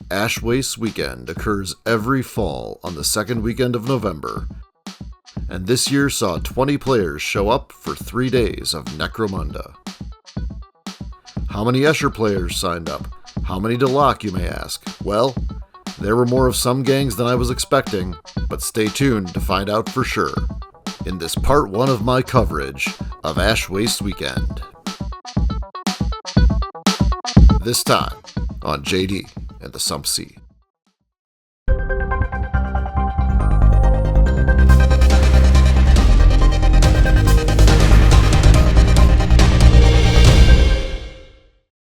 Ash Waste Weekend occurs every fall on the second weekend of November, and this year saw 20 players show up for 3 days of Necromunda. How many Escher players signed up? How many to lock, you may ask? Well, there were more of some gangs than I was expecting, but stay tuned to find out for sure in this part 1 of my coverage of Ash Waste Weekend. This time on JD and the Sump Sea.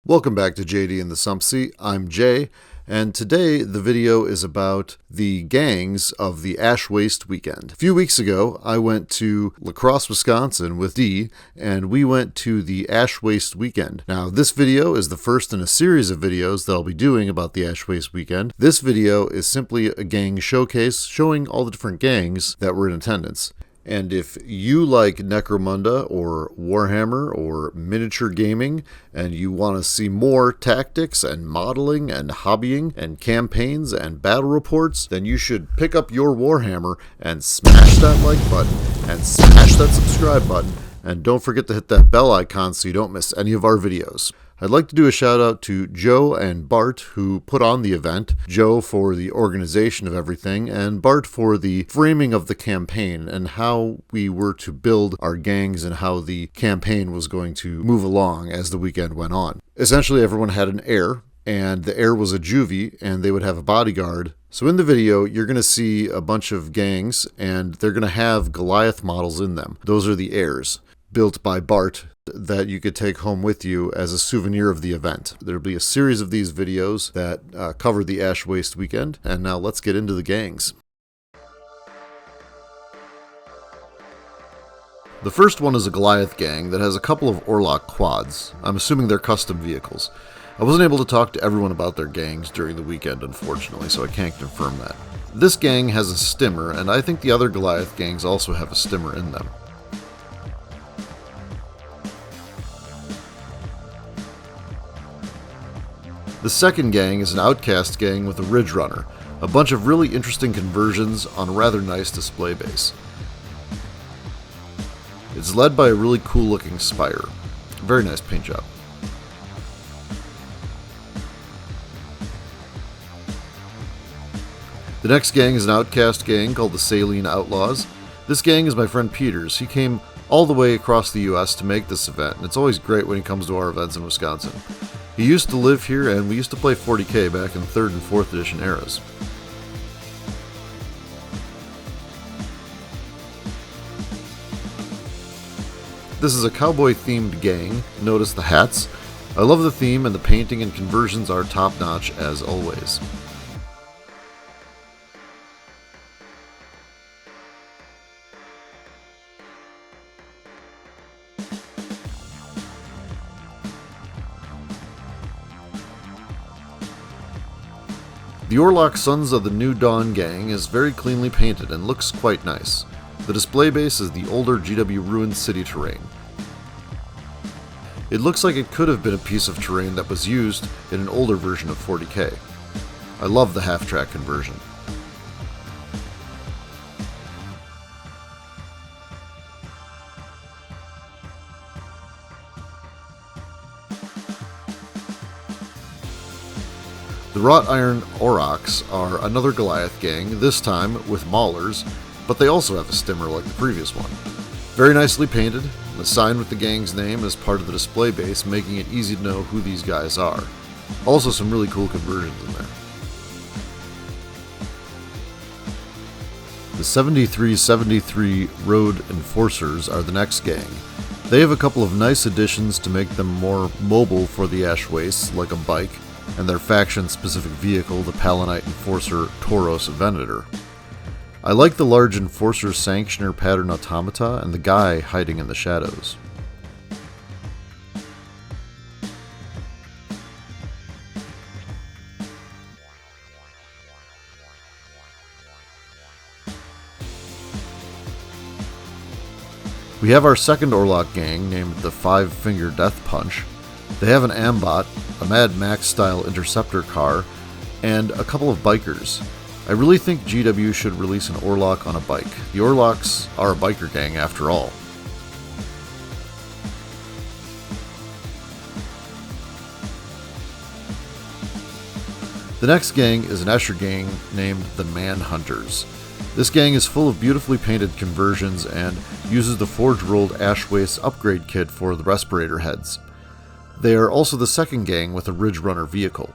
Welcome back to JD and the Sump Sea. I'm Jay, and today the video is about the gangs of the Ash Waste Weekend. A few weeks ago, I went to La Crosse, Wisconsin with Dee, and we went to the Ash Waste Weekend. Now, this video is the first in a series of videos that I'll be doing about the Ash Waste Weekend. This video is simply a gang showcase showing all the different gangs that were in attendance. And if you like Necromunda or Warhammer or miniature gaming and you want to see more tactics and modeling and hobbying and campaigns and battle reports, then you should pick up your Warhammer and smash that like button and smash that subscribe button, and don't forget to hit that bell icon so you don't miss any of our videos. I'd like to do a shout out to Joe and Bart who put on the event. Joe for the organization of everything, and Bart for the framing of the campaign and how we were to build our gangs and how the campaign was going to move along as the weekend went on. Essentially, everyone had an heir, and the heir was a juvie, and they would have a bodyguard. So in the video, you're going to see a bunch of gangs, and they're going to have Goliath models in them. Those are the heirs, built by Bart, that you could take home with you as a souvenir of the event. There'll be a series of these videos that cover the Ash Waste Weekend, and now let's get into the gangs. The first one is a Goliath gang that has a couple of Orlok quads. I'm assuming they're custom vehicles. I wasn't able to talk to everyone about their gangs during the weekend, unfortunately, so I can't confirm that. This gang has a stimmer, and I think the other Goliath gangs also have a stimmer in them. The second gang is an outcast gang with a Ridge Runner, a bunch of really interesting conversions on a rather nice display base. It's led by a really cool looking Spire. Very nice paint job. The next gang is an outcast gang called the Saline Outlaws. This gang is my friend Peter's. He came all the way across the US to make this event, and it's always great when he comes to our events in Wisconsin. He used to live here, and we used to play 40k back in 3rd and 4th edition eras. This is a cowboy-themed gang. Notice the hats. I love the theme, and the painting and conversions are top-notch as always. The Orlok Sons of the New Dawn gang is very cleanly painted and looks quite nice. The display base is the older GW ruined city terrain. It looks like it could have been a piece of terrain that was used in an older version of 40k. I love the half-track conversion. The Wrought Iron Aurochs are another Goliath gang, this time with Maulers, but they also have a stimmer like the previous one. Very nicely painted, the sign with the gang's name is part of the display base, making it easy to know who these guys are. Also some really cool conversions in there. The 7373 Road Enforcers are the next gang. They have a couple of nice additions to make them more mobile for the Ash Waste, like a bike, and their faction-specific vehicle, the Palanite Enforcer Tauros Venator. I like the large Enforcer Sanctioner pattern automata and the guy hiding in the shadows. We have our second Orlok gang, named the Five Finger Death Punch. They have an Ambot, a Mad Max-style interceptor car, and a couple of bikers. I really think GW should release an Orlok on a bike. The Orloks are a biker gang after all. The next gang is an Escher gang named the Manhunters. This gang is full of beautifully painted conversions and uses the Forge World Ashwaste upgrade kit for the respirator heads. They are also the second gang with a Ridge Runner vehicle.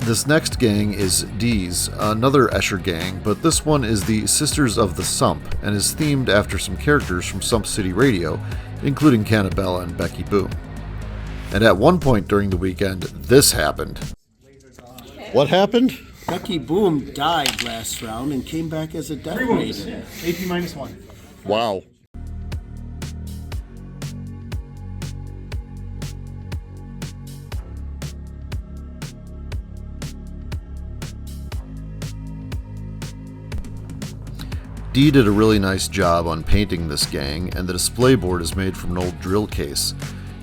This next gang is D's, another Escher gang, but this one is the Sisters of the Sump and is themed after some characters from Sump City Radio, including Cannabella and Becky Boom. And at one point during the weekend, this happened. What happened? Becky Boom died last round and came back as a death maiden. AP -1. Wow. Dee did a really nice job on painting this gang, and the display board is made from an old drill case.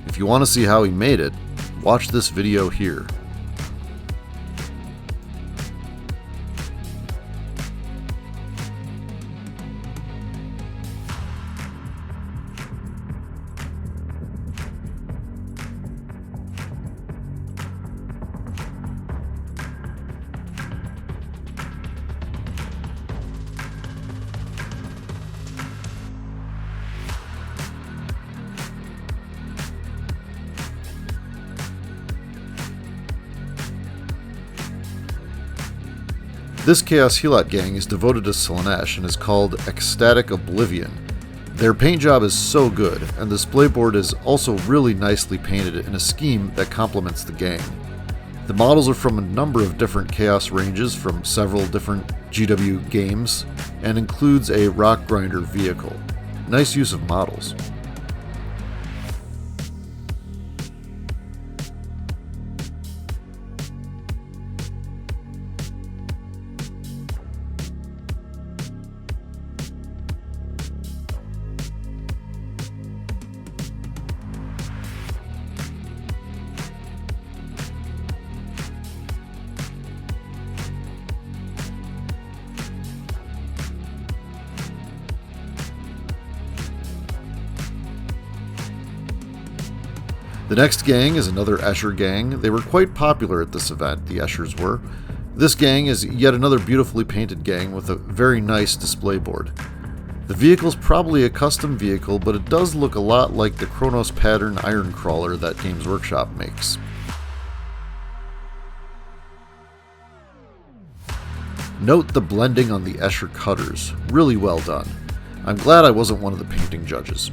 If you want to see how he made it, watch this video here. This Chaos Helot gang is devoted to Slaanesh and is called Ecstatic Oblivion. Their paint job is so good, and the display board is also really nicely painted in a scheme that complements the gang. The models are from a number of different Chaos ranges from several different GW games, and includes a Rock Grinder vehicle. Nice use of models. The next gang is another Escher gang. They were quite popular at this event, the Eschers were. This gang is yet another beautifully painted gang with a very nice display board. The vehicle's probably a custom vehicle, but it does look a lot like the Chronos Pattern Iron Crawler that Games Workshop makes. Note the blending on the Escher cutters. Really well done. I'm glad I wasn't one of the painting judges.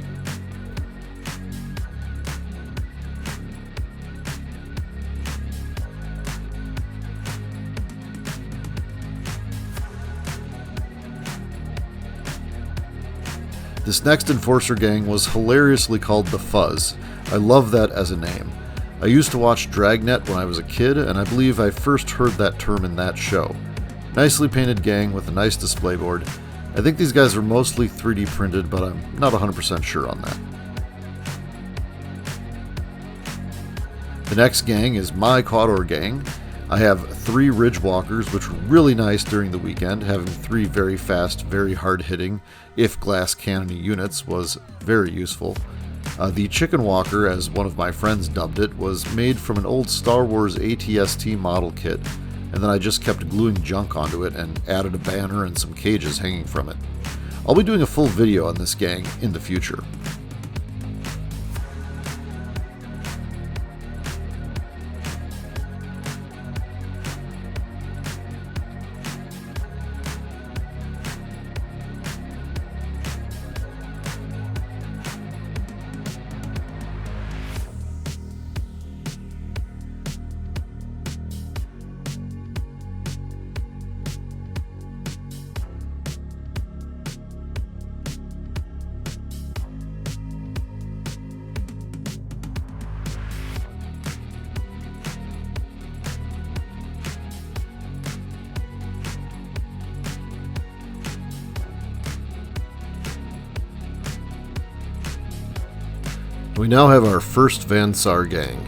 This next Enforcer gang was hilariously called the Fuzz. I love that as a name. I used to watch Dragnet when I was a kid, and I believe I first heard that term in that show. Nicely painted gang with a nice display board. I think these guys are mostly 3D printed, but I'm not 100% sure on that. The next gang is my Quador gang. I have 3 Ridge Walkers, which were really nice during the weekend. Having 3 very fast, very hard-hitting, if glass cannony units was very useful. The Chicken Walker, as one of my friends dubbed it, was made from an old Star Wars AT-ST model kit, and then I just kept gluing junk onto it and added a banner and some cages hanging from it. I'll be doing a full video on this gang in the future. We now have our first Van Sar gang.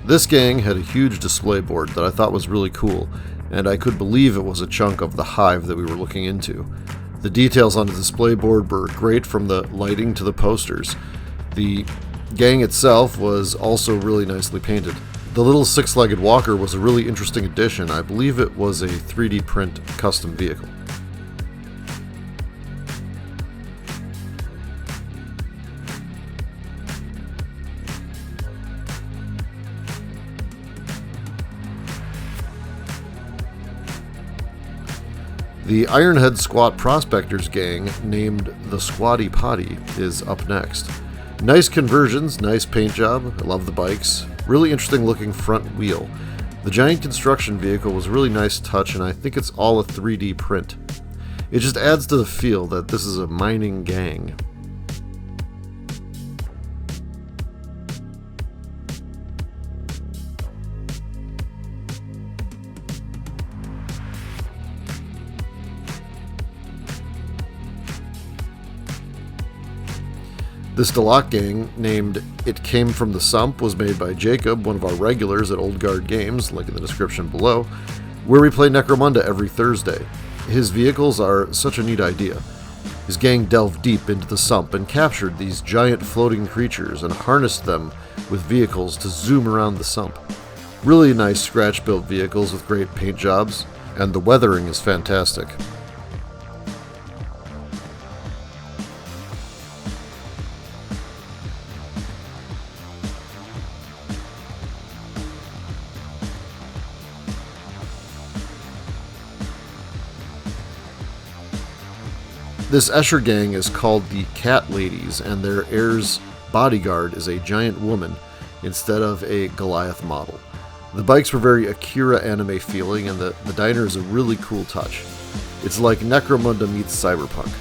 This gang had a huge display board that I thought was really cool, and I could believe it was a chunk of the hive that we were looking into. The details on the display board were great, from the lighting to the posters. The gang itself was also really nicely painted. The little six-legged walker was a really interesting addition. I believe it was a 3D print custom vehicle. The Ironhead Squat Prospectors gang, named the Squatty Potty, is up next. Nice conversions, nice paint job, I love the bikes, really interesting looking front wheel. The giant construction vehicle was a really nice touch, and I think it's all a 3D print. It just adds to the feel that this is a mining gang. This Deloc gang, named It Came From the Sump, was made by Jacob, one of our regulars at Old Guard Games, link in the description below, where we play Necromunda every Thursday. His vehicles are such a neat idea. His gang delved deep into the sump and captured these giant floating creatures and harnessed them with vehicles to zoom around the sump. Really nice scratch-built vehicles with great paint jobs, and the weathering is fantastic. This Escher gang is called the Cat Ladies, and their heir's bodyguard is a giant woman instead of a Goliath model. The bikes were very Akira anime feeling, and the diner is a really cool touch. It's like Necromunda meets Cyberpunk.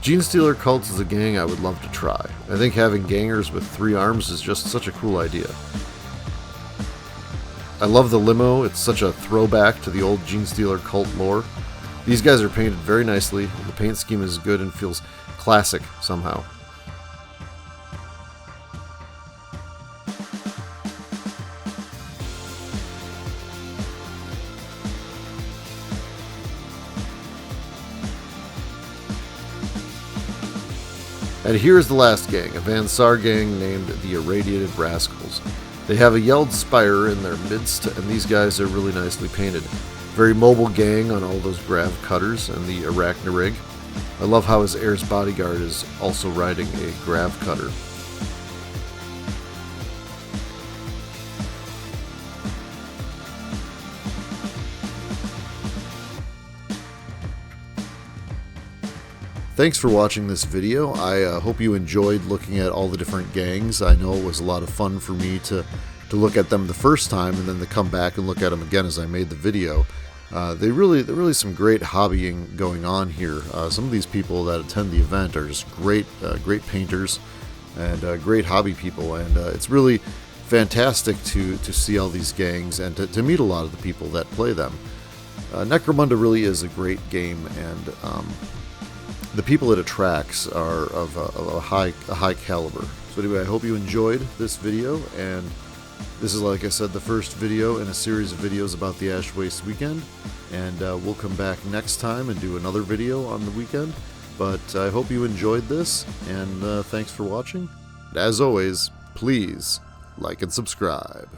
Genestealer cults is a gang I would love to try. I think having gangers with 3 arms is just such a cool idea. I love the limo, it's such a throwback to the old Genestealer cult lore. These guys are painted very nicely, the paint scheme is good and feels classic somehow. And here's the last gang, a Van Sar gang named the Irradiated Rascals. They have a yelled spire in their midst, and these guys are really nicely painted. Very mobile gang on all those grav cutters and the Arachnarig. I love how his heir's bodyguard is also riding a grav cutter. Thanks for watching this video. I hope you enjoyed looking at all the different gangs. I know it was a lot of fun for me to look at them the first time and then to come back and look at them again as I made the video. They're really some great hobbying going on here. Some of these people that attend the event are just great painters and great hobby people, and it's really fantastic to see all these gangs and to meet a lot of the people that play them. Necromunda really is a great game, and the people it attracts are of a high caliber. So anyway, I hope you enjoyed this video, and this is, like I said, the first video in a series of videos about the Ash Waste weekend, and we'll come back next time and do another video on the weekend. But I hope you enjoyed this, and thanks for watching. As always, please like and subscribe.